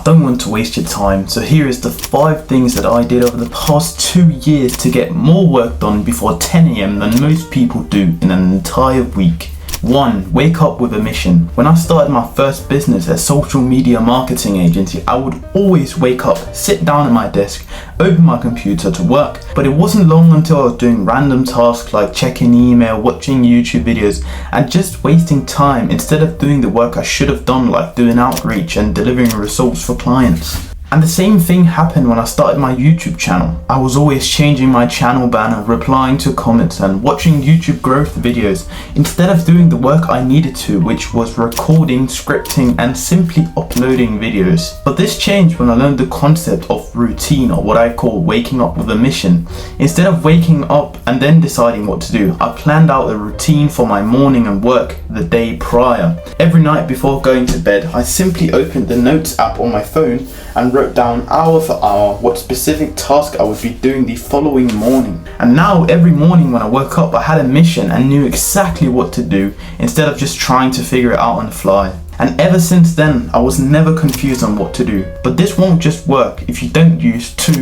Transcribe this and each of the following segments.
don't want to waste your time, so here is the 5 things that I did over the past 2 years to get more work done before 10 AM than most people do in an entire week. 1. Wake up with a mission. When I started my first business, a social media marketing agency, I would always wake up, sit down at my desk, open my computer to work. But it wasn't long until I was doing random tasks like checking email, watching YouTube videos, and just wasting time instead of doing the work I should have done, like doing outreach and delivering results for clients. And the same thing happened when I started my YouTube channel. I was always changing my channel banner, replying to comments and watching YouTube growth videos instead of doing the work I needed to, which was recording, scripting and simply uploading videos. But this changed when I learned the concept of routine, or what I call waking up with a mission. Instead of waking up and then deciding what to do, I planned out a routine for my morning and work the day prior. Every night before going to bed, I simply opened the Notes app on my phone and wrote down hour for hour what specific task I would be doing the following morning. And now every morning when I woke up, I had a mission and knew exactly what to do instead of just trying to figure it out on the fly. And ever since then, I was never confused on what to do. But this won't just work if you don't use 2.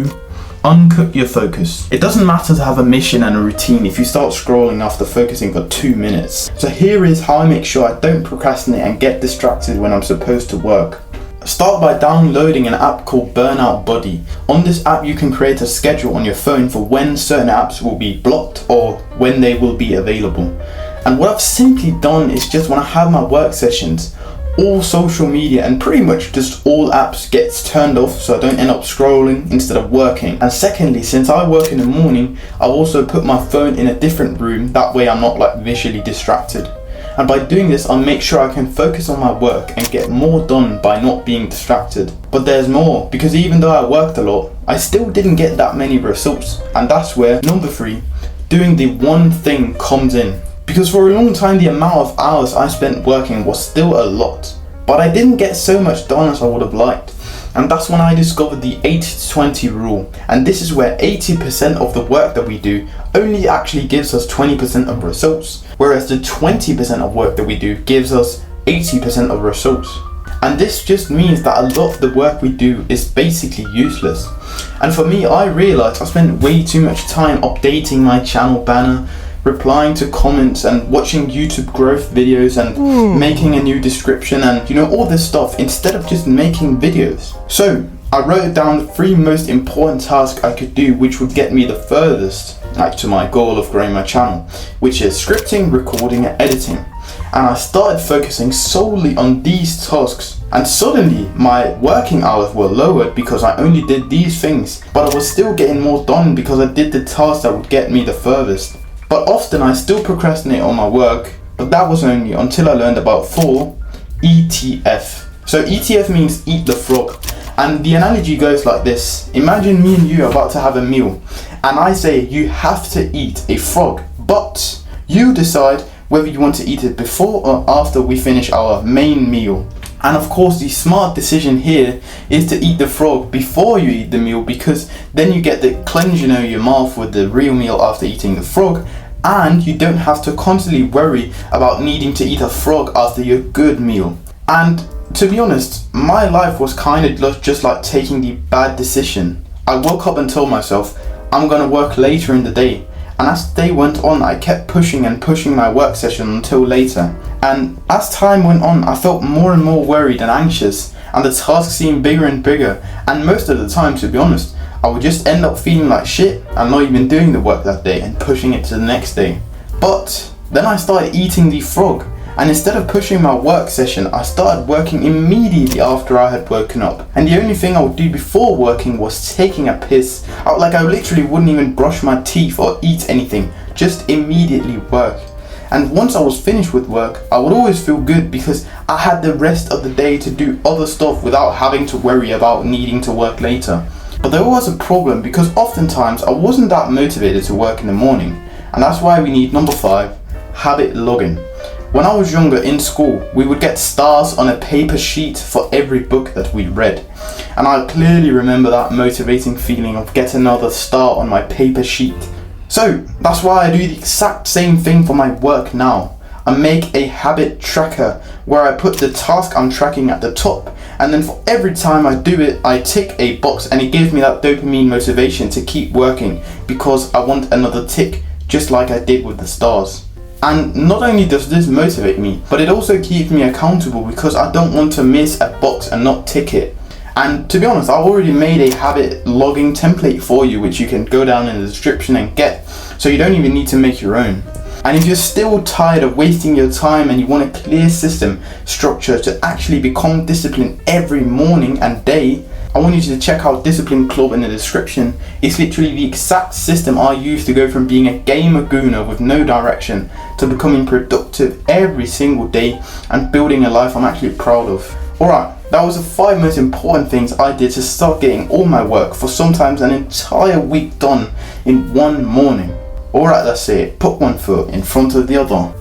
Uncook your focus. It doesn't matter to have a mission and a routine if you start scrolling after focusing for 2 minutes. So here is how I make sure I don't procrastinate and get distracted when I'm supposed to work. Start by downloading an app called Burnout Buddy. On this app you can create a schedule on your phone for when certain apps will be blocked or when they will be available. And what I've simply done is just when I have my work sessions, all social media and pretty much just all apps gets turned off so I don't end up scrolling instead of working. And secondly, since I work in the morning, I've also put my phone in a different room, that way I'm not like visually distracted. And by doing this, I'll make sure I can focus on my work and get more done by not being distracted. But there's more, because even though I worked a lot, I still didn't get that many results. And that's where number 3, doing the one thing comes in. Because for a long time, the amount of hours I spent working was still a lot, but I didn't get so much done as I would have liked. And that's when I discovered the 80-20 rule. And this is where 80% of the work that we do only actually gives us 20% of results, whereas the 20% of work that we do gives us 80% of results. And this just means that a lot of the work we do is basically useless. And for me, I realized I spent way too much time updating my channel banner, replying to comments and watching YouTube growth videos and making a new description and all this stuff instead of just making videos. So I wrote down the 3 most important tasks I could do which would get me the furthest to my goal of growing my channel, which is scripting, recording and editing. And I started focusing solely on these tasks, and suddenly my working hours were lowered because I only did these things, but I was still getting more done because I did the tasks that would get me the furthest. But often I still procrastinate on my work, but that was only until I learned about 4 ETF. So ETF means eat the frog. And the analogy goes like this. Imagine me and you are about to have a meal, and I say you have to eat a frog, but you decide whether you want to eat it before or after we finish our main meal. And of course the smart decision here is to eat the frog before you eat the meal, because then you get the cleanse your mouth with the real meal after eating the frog, and you don't have to constantly worry about needing to eat a frog after your good meal. And to be honest, my life was kind of just like taking the bad decision. I woke up and told myself I'm gonna work later in the day, and as the day went on I kept pushing my work session until later. And as time went on, I felt more and more worried and anxious, and the tasks seemed bigger and bigger, and most of the time, to be honest, I would just end up feeling like shit and not even doing the work that day and pushing it to the next day. But then I started eating the frog, and instead of pushing my work session, I started working immediately after I had woken up. And the only thing I would do before working was taking a piss. I literally wouldn't even brush my teeth or eat anything, just immediately work. And once I was finished with work, I would always feel good because I had the rest of the day to do other stuff without having to worry about needing to work later. But there was a problem, because oftentimes I wasn't that motivated to work in the morning. And that's why we need number 5, habit logging. When I was younger in school, we would get stars on a paper sheet for every book that we read. And I clearly remember that motivating feeling of getting another star on my paper sheet. So that's why I do the exact same thing for my work now. I make a habit tracker where I put the task I'm tracking at the top and then for every time I do it, I tick a box, and it gives me that dopamine motivation to keep working because I want another tick, just like I did with the stars. And not only does this motivate me, but it also keeps me accountable because I don't want to miss a box and not tick it. And to be honest, I've already made a habit logging template for you, which you can go down in the description and get, so you don't even need to make your own. And if you're still tired of wasting your time and you want a clear system structure to actually become disciplined every morning and day, I want you to check out Discipline Club in the description. It's literally the exact system I use to go from being a gamer gooner with no direction to becoming productive every single day and building a life I'm actually proud of. Alright, that was the 5 most important things I did to start getting all my work for sometimes an entire week done in one morning. Alright, that's it. Put one foot in front of the other.